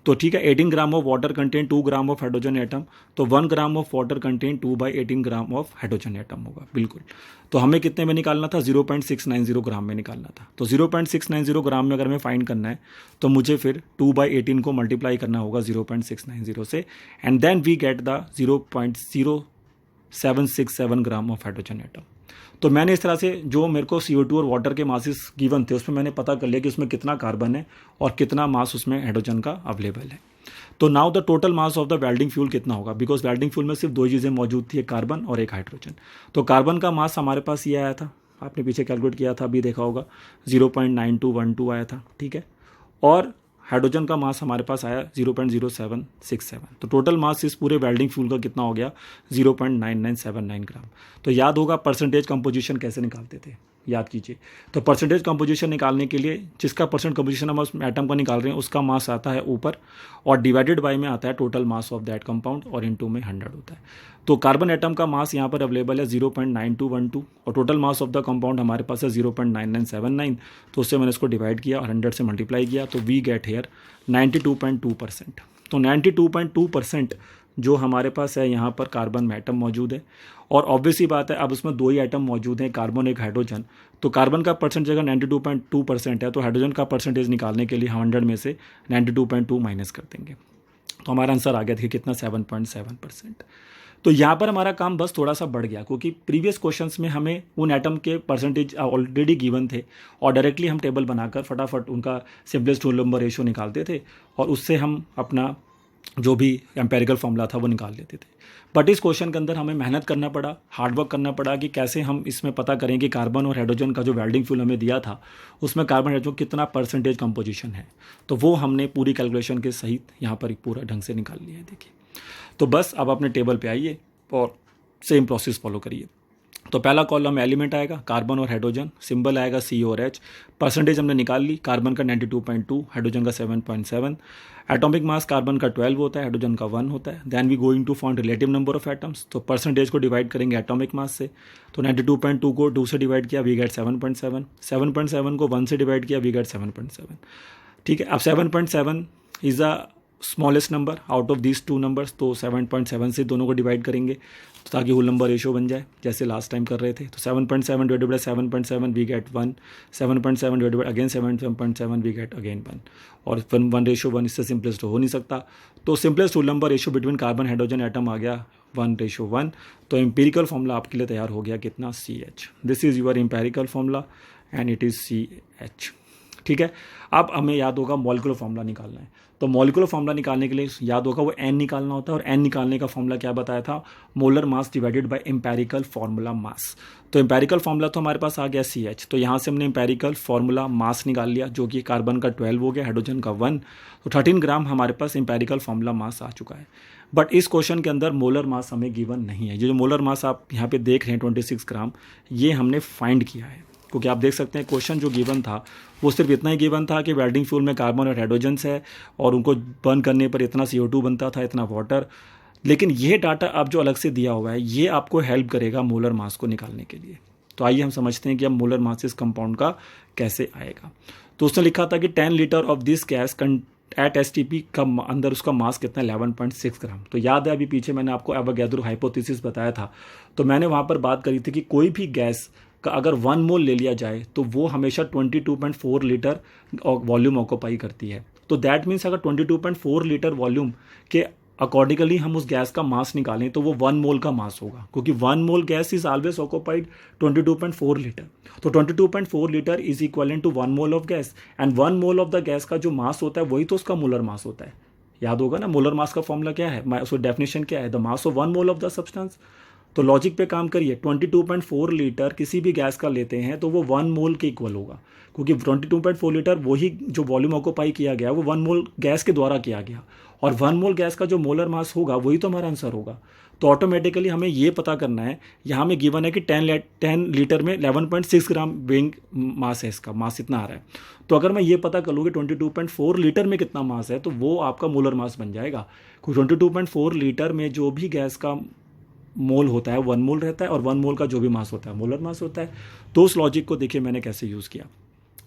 तो ठीक है, 18 ग्राम of water contain 2 gram of hydrogen atom, तो 1 gram of water contain 2/18 gram of hydrogen atom होगा, बिल्कुल। तो हमें कितने में निकालना था? 0.690 ग्राम में निकालना था। तो 0.690 ग्राम में अगर हमें फाइंड करना है तो मुझे फिर 2/18 को मल्टीप्लाई करना होगा 0.690 से, and then we get the 0.0767 gram of hydrogen atom. तो मैंने इस तरह से जो मेरे को CO2 और वाटर के मासेस गिवन थे उसमें मैंने पता कर लिया कि उसमें कितना कार्बन है और कितना मास उसमें हाइड्रोजन का अवेलेबल है। तो now the total mass of the welding fuel कितना होगा, बिकॉज वेल्डिंग फ्यूल में सिर्फ 2 चीज़ें मौजूद थी, एक कार्बन और एक हाइड्रोजन। तो कार्बन का मास हमारे पास ये आया था, आपने पीछे कैलकुलेट किया था, अभी देखा होगा 0.9212 आया था, ठीक है। और हाइड्रोजन का मास हमारे पास आया 0.0767। तो टोटल मास इस पूरे वेल्डिंग फ्यूल का कितना हो गया? 0.9979 ग्राम। तो याद होगा परसेंटेज कंपोजिशन कैसे निकालते थे, याद कीजिए। तो परसेंटेज कंपोजिशन निकालने के लिए जिसका परसेंट कंपोजिशन हम उस एटम का निकाल रहे हैं उसका मास आता है ऊपर और डिवाइडेड बाय में आता है total mass of that compound और इनटू में 100 होता है। तो कार्बन एटम का मास यहाँ पर अवेलेबल है 0.9212 और total mass of the compound हमारे पास है 0.9979। तो उससे मैंने इसको डिवाइड किया और 100 से मल्टीप्लाई किया, तो वी गेट हेयर 92.2%। तो 92.2% जो हमारे पास है यहाँ पर कार्बन में एटम मौजूद है। और ऑब्वियसली बात है, अब उसमें 2 ही एटम मौजूद हैं, कार्बन एक हाइड्रोजन। तो कार्बन का परसेंटेज अगर 92.2% है तो हाइड्रोजन का परसेंटेज निकालने के लिए 100 में से 92.2 माइनस कर देंगे, तो हमारा आंसर आ गया था कितना? 7.7%। तो यहाँ पर हमारा काम बस थोड़ा सा बढ़ गया, क्योंकि प्रीवियस क्वेश्चंस में हमें उन एटम के परसेंटेज ऑलरेडी गिवन थे और डायरेक्टली हम टेबल बनाकर फटाफट उनका सिंपलेस्ट होल नंबर रेशियो निकालते थे और उससे हम अपना जो भी एम्पेरिकल फॉर्मूला था वो निकाल लेते थे। बट इस क्वेश्चन के अंदर हमें मेहनत करना पड़ा, हार्डवर्क करना पड़ा कि कैसे हम इसमें पता करें कि कार्बन और हाइड्रोजन का जो वेल्डिंग फ्यूल हमें दिया था उसमें कार्बन हाइड्रोजन कितना परसेंटेज कंपोजिशन है। तो वो हमने पूरी कैलकुलेशन के सहित यहाँ पर पूरा ढंग से निकाल लिया है। देखिए, तो बस अब अपने टेबल पे आइए और सेम प्रोसेस फॉलो करिए। तो पहला कॉलम एलिमेंट आएगा, कार्बन और हाइड्रोजन, सिंबल आएगा C और H, परसेंटेज हमने निकाल ली, कार्बन का 92.2, हाइड्रोजन का 7.7, एटॉमिक मास कार्बन का 12 होता है, हाइड्रोजन का 1 होता है। Then we going to find relative number of atoms, तो परसेंटेज को डिवाइड करेंगे एटॉमिक मास से, तो 92.2 को 2 से डिवाइड किया, वी गेट 7.7, 7.7 को 1 से डिवाइड किया, वी गेट 7.7, ठीक है। अब 7.7 is the smallest number out of these 2 numbers, तो 7.7 से दोनों को डिवाइड करेंगे ताकि होल नंबर रेशियो बन जाए जैसे लास्ट टाइम कर रहे थे। तो 7.7 divided by 7.7 we get 1, 7.7 divided by again 7.7 we get again 1, और 1 रेशियो 1 इससे सिंपलेस्ट हो नहीं सकता। तो simplest whole number ratio between carbon hydrogen atom आ गया 1:1। तो एम्पिरिकल फॉर्मूला आपके लिए तैयार हो गया कितना? CH। This is your empirical formula and it is CH, ठीक है। अब हमें याद होगा मॉलिक्यूलर फॉर्मूला निकालना है, तो मॉलिक्यूलर फॉर्मूला निकालने के लिए याद होगा वो N निकालना होता है, और N निकालने का फॉर्मूला क्या बताया था? Molar mass divided by empirical formula mass. तो एम्पेरिकल फार्मूला तो हमारे पास आ गया CH, तो यहाँ से हमने एम्पेरिकल फार्मूला मास निकाल लिया जो कि कार्बन का 12 हो गया, हाइड्रोजन का 1, तो 13 ग्राम हमारे पास एम्पेरिकल फार्मूला मास आ चुका है। बट इस क्वेश्चन के अंदर मोलर मास हमें गिवन नहीं है। ये जो मोलर मास आप यहाँ पे देख रहे हैं 26 ग्राम, ये हमने फाइंड किया है, क्योंकि आप देख सकते हैं क्वेश्चन जो गिवन था वो सिर्फ इतना ही गिवन था कि वेल्डिंग फ्यूल में कार्बन और हाइड्रोजन्स है और उनको बर्न करने पर इतना CO2 बनता था, इतना वाटर। लेकिन ये डाटा अब जो अलग से दिया हुआ है ये आपको हेल्प करेगा मोलर मास को निकालने के लिए। तो आइए हम समझते हैं कि अब मोलर मास इस कंपाउंड का कैसे आएगा। तो उसने लिखा था कि 10 litre of this gas at STP का अंदर उसका मास कितना? 11.6 ग्राम। तो याद है अभी पीछे मैंने आपको एवोगैड्रो हाइपोथेसिस बताया था, तो मैंने वहाँ पर बात करी थी कि कोई भी गैस का अगर 1 मोल ले लिया जाए तो वो हमेशा 22.4 लीटर वॉल्यूम ऑक्यूपाई करती है। तो दैट मीन्स अगर 22.4 लीटर वॉल्यूम के अकॉर्डिंगली हम उस गैस का मास निकालें तो वो 1 मोल का मास होगा, क्योंकि 1 mole gas is always occupied 22.4 litre. तो 22.4 litre is equal to 1 mole of gas, and 1 mole of the gas का जो मास होता है वही तो उसका मोलर मास होता है। याद होगा ना, मोलर मास का फॉर्मूला क्या है, उसका डेफिनेशन क्या है, the mass of 1 mole of the substance. तो लॉजिक पे काम करिए, 22.4 लीटर किसी भी गैस का लेते हैं तो वो 1 मोल के इक्वल होगा, क्योंकि 22.4 लीटर वही जो वॉल्यूम ऑक्यूपाई किया गया वो 1 मोल गैस के द्वारा किया गया, और 1 मोल गैस का जो मोलर मास होगा वही तो हमारा आंसर होगा। तो ऑटोमेटिकली हमें ये पता करना है, यहाँ में गिवन है कि 10 लीटर में 11.6 ग्राम वेइंग मास है, इसका मास इतना आ रहा है। तो अगर मैं ये पता कर लूँ कि 22.4 लीटर में कितना मास है तो वो आपका मोलर मास बन जाएगा, क्योंकि 22.4 लीटर में जो भी गैस का मोल होता है 1 मोल रहता है, और 1 मोल का जो भी मास होता है मोलर मास होता है। तो उस लॉजिक को देखिए मैंने कैसे यूज़ किया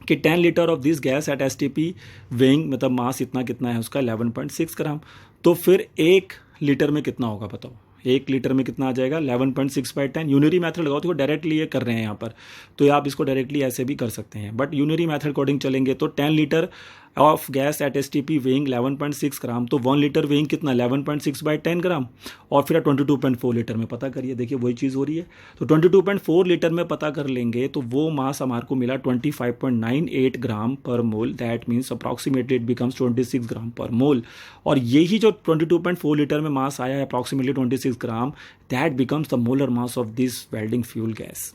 कि 10 litre of this gas at STP weighing, मतलब मास इतना कितना है उसका 11.6 ग्राम। तो फिर 1 लीटर में कितना होगा बताओ, 1 लीटर में कितना आ जाएगा 11.6/10। यूनरी मेथड लगाओ तो डायरेक्टली ये कर रहे हैं यहाँ पर, तो आप इसको डायरेक्टली ऐसे भी कर सकते हैं, बट यूनरी मेथड अकॉर्डिंग चलेंगे तो 10 litre of gas at STP weighing 11.6 ग्राम, तो 1 लीटर वेइंग कितना 11.6/10 ग्राम, और फिर 22.4 लीटर में पता करिए, देखिए वही चीज़ हो रही है। तो 22.4 लीटर में पता कर लेंगे तो वो मास हमारे को मिला 25.98 gram per mole, that means approximately it becomes 26 gram per mole. और यही जो 22.4 लीटर में मास आया है approximately 26 gram, that becomes the molar mass of this welding fuel gas.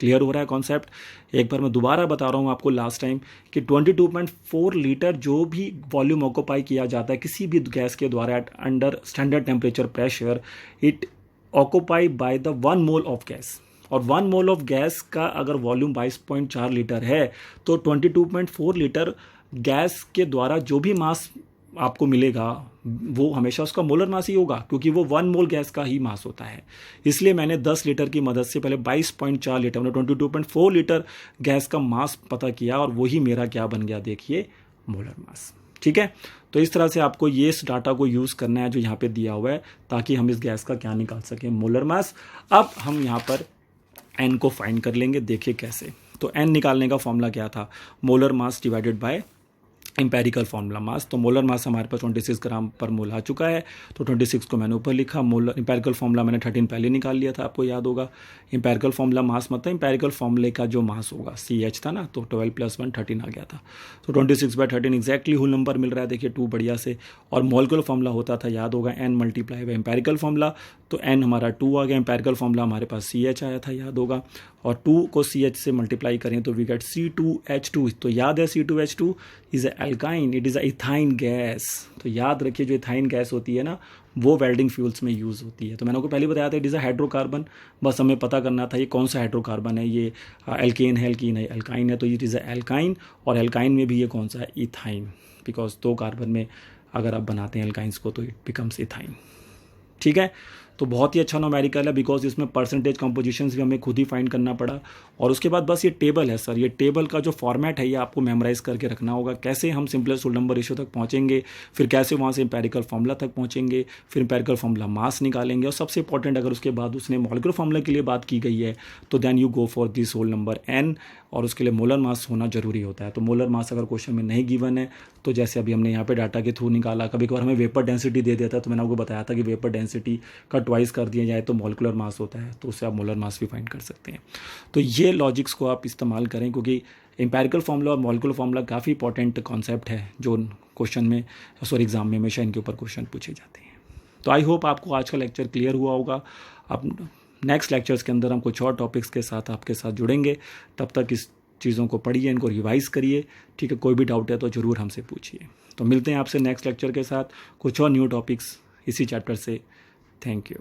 Clear हो रहा है कॉन्सेप्ट? एक बार मैं दोबारा बता रहा हूँ आपको लास्ट टाइम कि 22.4 लीटर जो भी वॉल्यूम ऑक्यूपाई किया जाता है किसी भी गैस के द्वारा at under standard temperature pressure, it occupy by the 1 mole of gas. और 1 मोल ऑफ गैस का अगर वॉल्यूम 22.4 लीटर है तो 22.4 लीटर गैस के द्वारा जो भी मास आपको मिलेगा वो हमेशा उसका मोलर मास ही होगा, क्योंकि वो 1 मोल गैस का ही मास होता है। इसलिए मैंने 10 लीटर की मदद से पहले 22.4 लीटर मतलब 22.4 लीटर गैस का मास पता किया, और वही मेरा क्या बन गया देखिए, मोलर मास। ठीक है, तो इस तरह से आपको ये इस डाटा को यूज़ करना है जो यहाँ पे दिया हुआ है, ताकि हम इस गैस का क्या निकाल सकें, मोलर मास। अब हम यहाँ पर एन को फाइंड कर लेंगे, देखिए कैसे। तो एन निकालने का फॉर्मूला क्या था, molar mass divided by empirical formula mass. तो मोलर मास हमारे पास 26 ग्राम पर मोल आ चुका है, तो 26 को मैंने ऊपर लिखा। मोलर एम्पेरिकल फॉर्मूला मैंने 13 पहले निकाल लिया था, आपको याद होगा। एम्पेरिकल फॉर्मूला मास मतलब एम्पेरिकल फॉर्मूले का जो मास होगा CH था ना, तो 12 + 1 13 आ गया था। तो 26/13 एग्जैक्टली होल नंबर मिल रहा है, देखिए 2 बढ़िया से। और मॉलिक्यूलर फॉर्मूला होता था, याद होगा, N multiply by empirical formula, तो N हमारा 2 आ गया। एम्पेरिकल फॉर्मूला हमारे पास CH आया था, याद होगा, और 2 को CH से मल्टीप्लाई करें तो वी गेट C2H2। तो याद है C2H2 is alkyne, it is ethyne gas. तो याद रखिए जो इथाइन गैस होती है ना वो वेल्डिंग फ्यूल्स में यूज़ होती है। तो मैंने आपको पहले बताया था इट इज़ अ हाइड्रोकार्बन, बस हमें पता करना था ये कौन सा हाइड्रोकार्बन है, ये एल्केन है, एल्कीन है, एल्काइन है, तो इट इज़ अ एल्काइन। और एल्काइन में भी ये कौन सा है, इथाइन, बिकॉज 2 कार्बन में अगर आप बनाते हैं एल्काइंस को तो इट बिकम्स इथाइन। ठीक है, तो बहुत ही अच्छा न्यूमेरिकल है, बिकॉज इसमें परसेंटेज कंपोजिशंस भी हमें खुद ही फाइंड करना पड़ा। और उसके बाद बस ये टेबल है सर, ये टेबल का जो फॉर्मेट है ये आपको मेमोराइज करके रखना होगा, कैसे हम सिंपलेस्ट होल नंबर रेशियो तक पहुंचेंगे, फिर कैसे वहाँ से एम्पेरिकल फॉर्मूला तक पहुंचेंगे, फिर एम्पेरिकल फॉर्मूला मास निकालेंगे, और सबसे इंपॉर्टेंट अगर उसके बाद उसने मॉलिक्यूलर फॉर्मूला के लिए बात की गई है तो then you go for this whole number n, और उसके लिए मोलर मास होना जरूरी होता है। तो मोलर मास अगर क्वेश्चन में नहीं गिवन है तो जैसे अभी हमने यहाँ पे डाटा के थ्रू निकाला, कभी कभार हमें वेपर डेंसिटी दे देता है, तो मैंने आपको बताया था कि वेपर डेंसिटी का ट्वाइस कर दिया जाए तो मॉलिक्यूलर मास होता है, तो उससे आप मोलर मास भी फाइंड कर सकते हैं। तो ये लॉजिक्स को आप इस्तेमाल करें, क्योंकि एम्पेरिकल फॉर्मूला और मॉलिक्यूलर फॉर्मूला काफ़ी इंपॉर्टेंट कॉन्सेप्ट है जो क्वेश्चन में एग्जाम में हमेशा इनके ऊपर क्वेश्चन पूछे जाते हैं। तो आई होप आपको आज का लेक्चर क्लियर हुआ होगा। अब नेक्स्ट लेक्चर्स के अंदर हम कुछ और टॉपिक्स के साथ आपके साथ जुड़ेंगे, तब तक इस चीज़ों को पढ़िए, इनको रिवाइज़ करिए। ठीक है, कोई भी डाउट है तो ज़रूर हमसे पूछिए। तो मिलते हैं आपसे नेक्स्ट लेक्चर के साथ कुछ और न्यू टॉपिक्स इसी चैप्टर से। Thank you.